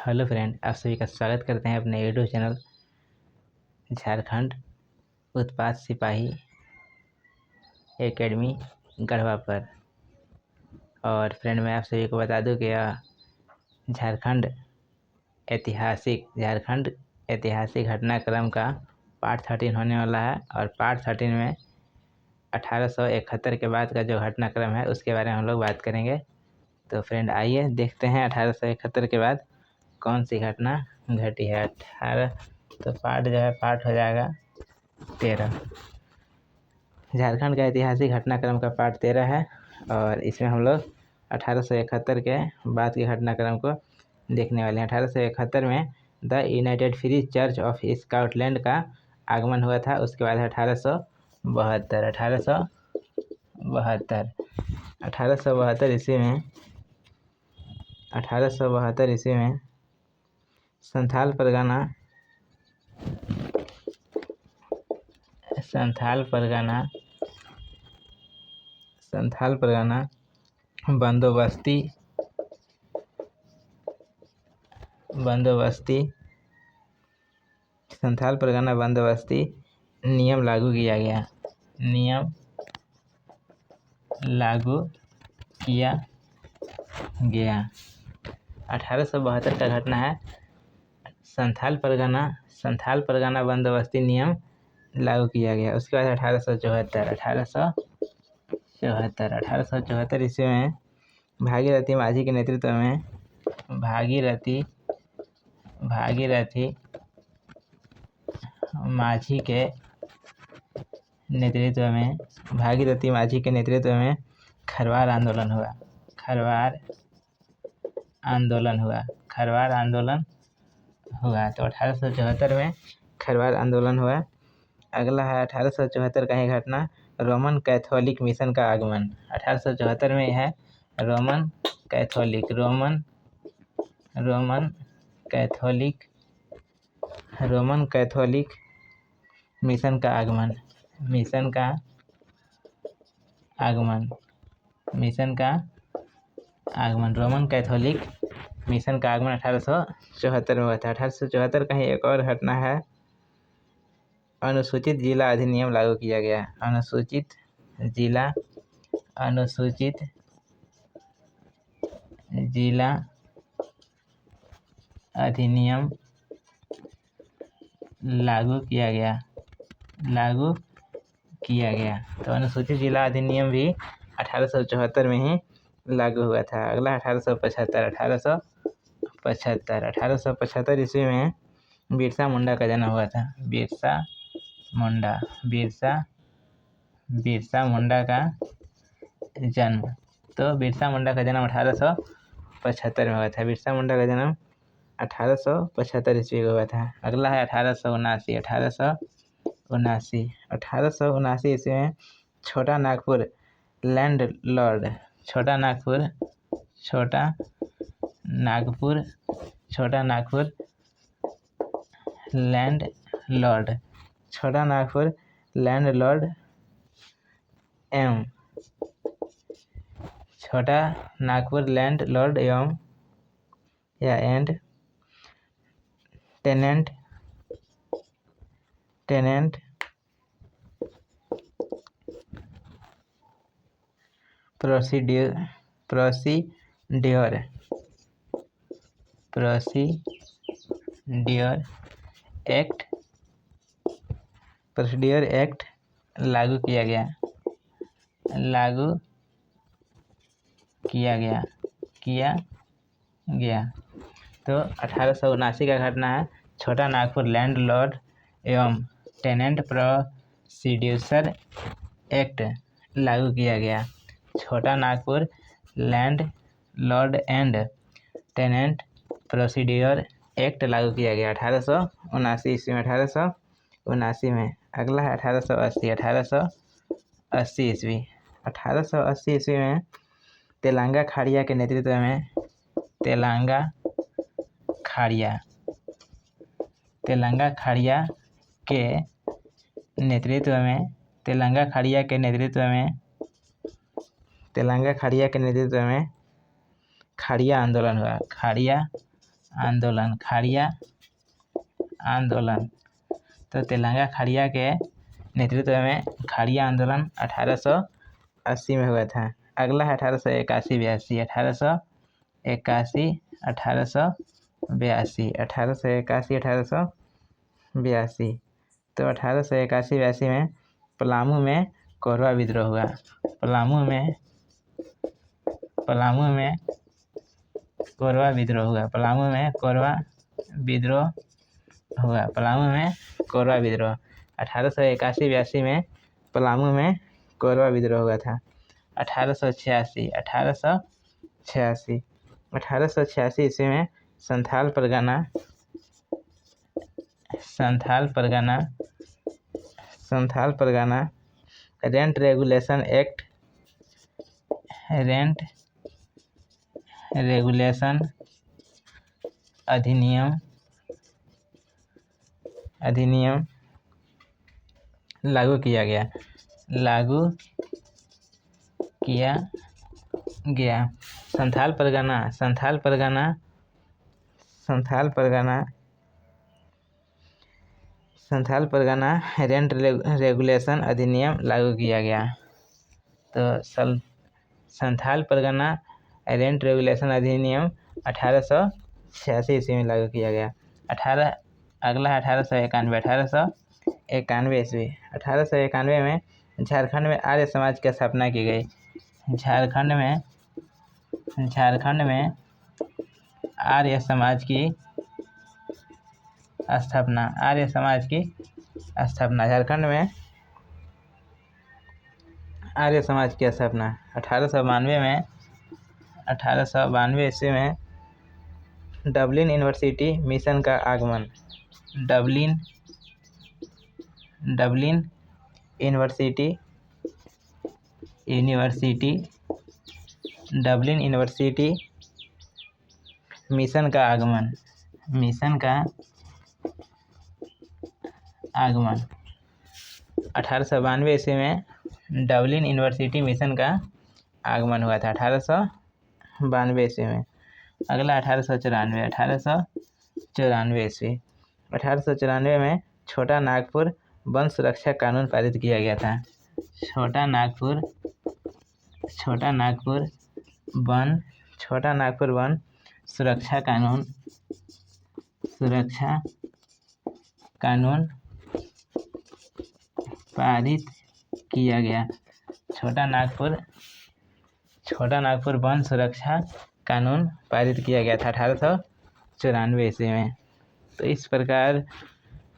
Hello friend, आप सभी का स्वागत करते हैं अपने यूट्यूब चैनल झारखंड उत्पाद सिपाही एकेडमी गढ़वा पर। और फ्रेंड, मैं आप सभी को बता दूं कि यह झारखंड ऐतिहासिक घटनाक्रम का पार्ट 13 होने वाला है। और पार्ट 13 में 1871 के बाद का जो घटनाक्रम है उसके बारे में हम लोग बात करेंगे। तो फ्रेंड, आइए देखते हैं 1871 के बाद कौन सी घटना घटी है। 18 तो पार्ट हो जाएगा 13। झारखंड का ऐतिहासिक घटनाक्रम का पार्ट 13 है और इसमें हम लोग 1871 के बाद के घटनाक्रम को देखने वाले हैं। 1871 में the United free church of Scotland का आगमन हुआ था। उसके बाद 1872 ईस्वी में संथाल परगना बंदोबस्ती नियम लागू किया गया। 1872 का घटना है। संथाल परगना बंदोबस्ती नियम लागू किया गया। उसके बाद 1874 ईस्वी में भागीरथी माझी के नेतृत्व में भागीरथी माझी के नेतृत्व में खरवार आंदोलन हुआ। तो 1874 में खरवार आंदोलन हुआ। अगला है 1874 का ही घटना, रोमन कैथोलिक मिशन का आगमन। 1874 में है रोमन कैथोलिक मिशन का आगमन। रोमन कैथोलिक मिशन का आगमन 1874 में हुआ था। 1874 का ही एक और घटना है, अनुसूचित जिला अधिनियम लागू किया गया। अनुसूचित जिला अधिनियम लागू किया गया। तो अनुसूचित जिला अधिनियम भी 1874 में ही लागू हुआ था। अगला 1875 ईस्वी में बिरसा मुंडा का जन्म हुआ था। बिरसा मुंडा का जन्म। तो बिरसा मुंडा का जन्म 1875 में हुआ था। बिरसा मुंडा का जन्म 1875 ईस्वी को हुआ था। अगला है 1879 ईस्वी में Chota Nagpur landlord and tenant procedure act लागू किया गया। तो 1879 का घटना है, छोटा नागपुर लैंडलॉर्ड एवं टेनेंट प्रोसीड्यूसर एक्ट लागू किया गया। Chota Nagpur landlord and tenant procedure act लागू किया गया 1879 ईस्वी में। 1879 में अगला है 1880 ईस्वी। 1880 ईस्वी में तेलंगा खाड़िया के नेतृत्व में तेलंगा खाड़िया के नेतृत्व में खाड़िया आंदोलन हुआ। खाड़िया आंदोलन, खाड़िया आंदोलन। तो तेलंगा खाड़िया के नेतृत्व में खाड़िया आंदोलन 1880 में हुआ था। अगला है 1881-82। 1881 1882 1881 1882। तो 1881-82 में पलामू में कोरवा विद्रोह हुआ। पलामू में कोरवा विद्रोह हुआ। पलामू में कोरवा विद्रोह हुआ। पलामू में कोरवा विद्रोह 1881-82 में पलामू में कोरवा विद्रोह हुआ था। 1886 ईस्वी में संथाल परगना रेंट रेगुलेशन अधिनियम लागू किया गया। संथाल परगना रेंट रेगुलेशन अधिनियम लागू किया गया। तो संथाल परगना रेंट रेगुलेशन अधिनियम 1886 ईस्वी में लागू किया गया। अगला है 1891 ईस्वी। 1891 में झारखंड में आर्य समाज की स्थापना की गई। झारखंड में आर्य समाज की स्थापना। झारखंड में आर्य समाज की स्थापना 1892 ईस्वी में डबलिन यूनिवर्सिटी मिशन का आगमन। डबलिन यूनिवर्सिटी मिशन का आगमन। 1892 ईस्वी में डबलिन यूनिवर्सिटी मिशन का आगमन हुआ था। 1892 ईस्वी में। अगला 1894 ईस्वी। 1894 में छोटा नागपुर वन सुरक्षा कानून पारित किया गया था। छोटा नागपुर वन सुरक्षा कानून पारित किया गया। छोटा नागपुर वन सुरक्षा कानून पारित किया गया था 1894 ईस्वी में। तो इस प्रकार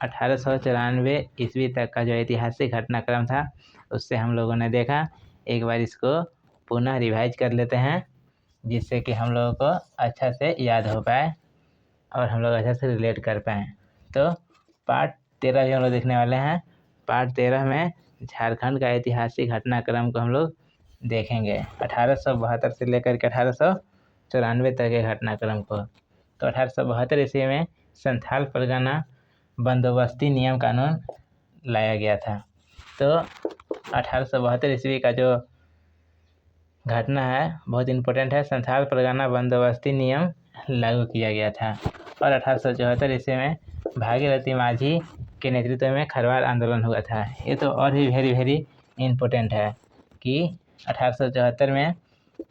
1894 ईस्वी तक का जो ऐतिहासिक घटनाक्रम था उससे हम लोगों ने देखा। एक बार इसको पुनः रिवाइज कर लेते हैं जिससे कि हम लोगों को अच्छा से याद हो पाए और हम लोग अच्छा से रिलेट कर पाएँ। तो पार्ट 13 भी हम लोग देखने वाले हैं। पार्ट 13 में झारखंड का ऐतिहासिक घटनाक्रम को हम लोग देखेंगे 1872 से लेकर के 1894 तक के घटनाक्रम को। तो 1872 ईस्वी में संथाल परगना बंदोबस्ती नियम कानून लाया गया था। तो 1872 ईस्वी का जो घटना है बहुत इम्पोर्टेंट है। संथाल परगना बंदोबस्ती नियम लागू किया गया था। और 1874 ईस्वी में भागीरथी माझी के नेतृत्व में खरवार आंदोलन हुआ था। ये तो और भी वेरी इम्पोर्टेंट है कि 1874 में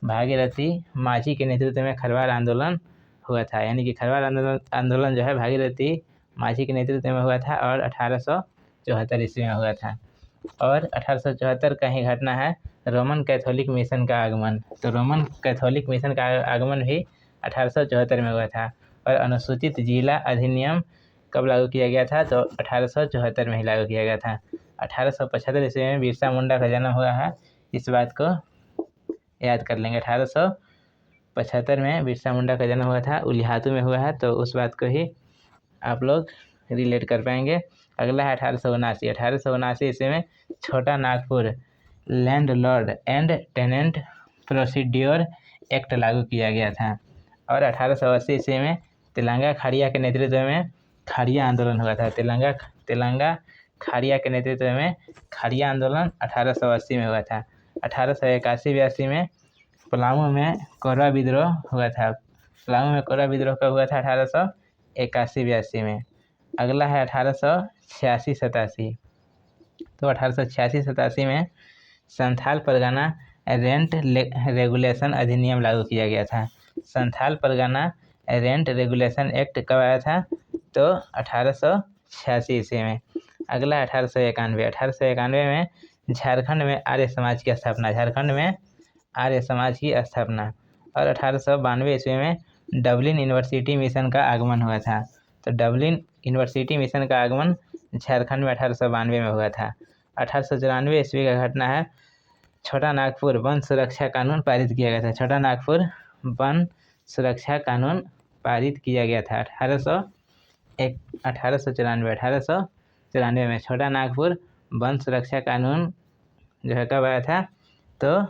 भागीरथी माझी के नेतृत्व में खरवार आंदोलन हुआ था। यानी कि खरवार आंदोलन जो है भागीरथी माझी के नेतृत्व में हुआ था और 1874 ईस्वी में हुआ था। और 1874 का ही घटना है रोमन कैथोलिक मिशन का आगमन। तो रोमन कैथोलिक मिशन का आगमन भी 1874 में हुआ था। और अनुसूचित जिला अधिनियम कब लागू किया गया था? तो 1874 में ही लागू किया गया था। 1875 ईस्वी में बिरसा मुंडा का जन्म हुआ है। इस बात को याद कर लेंगे। 1875 में बिरसा मुंडा का जन्म हुआ था, उलिहातू में हुआ है। तो उस बात को ही आप लोग रिलेट कर पाएंगे। अगला है 1879 ईस्वी में Chota Nagpur landlord and tenant procedure act लागू किया गया था। और 1880 ईस्वी में तेलंगा खाड़िया के नेतृत्व में खाड़िया आंदोलन हुआ था। तेलंगा खाड़िया के नेतृत्व में खाड़िया आंदोलन 1880 में हुआ था। 1881-82 में पलामू में कोरवा विद्रोह हुआ था। पलामू में कोरा विद्रोह कब हुआ था? 1881-82 में। अगला है 1886-87। तो 1886-87 में संथाल परगना रेंट रेगुलेशन अधिनियम लागू किया गया था। Santhal Pargana rent regulation act कब आया था? तो 1886 ईस्वी में। अगला 1891। 1891 में झारखंड में आर्य समाज की स्थापना। झारखंड में आर्य समाज की स्थापना। और 1892 ईस्वी में डबलिन यूनिवर्सिटी मिशन का आगमन हुआ था। तो डबलिन यूनिवर्सिटी मिशन का आगमन झारखंड में 1892 में हुआ था। 1894 ईस्वी का घटना है, छोटा नागपुर वन सुरक्षा कानून पारित किया गया था। छोटा नागपुर वन सुरक्षा कानून पारित किया गया था 1894 में। छोटा नागपुर वन सुरक्षा कानून जो है कब आया था? तो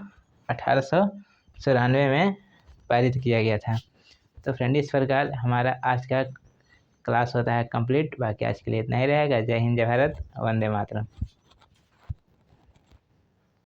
1894 में पारित किया गया था। तो फ्रेंड इस प्रकार हमारा आज का क्लास होता है कंप्लीट। बाकी आज के लिए इतना ही रहेगा। जय हिंद, जय भारत, वंदे मातरम।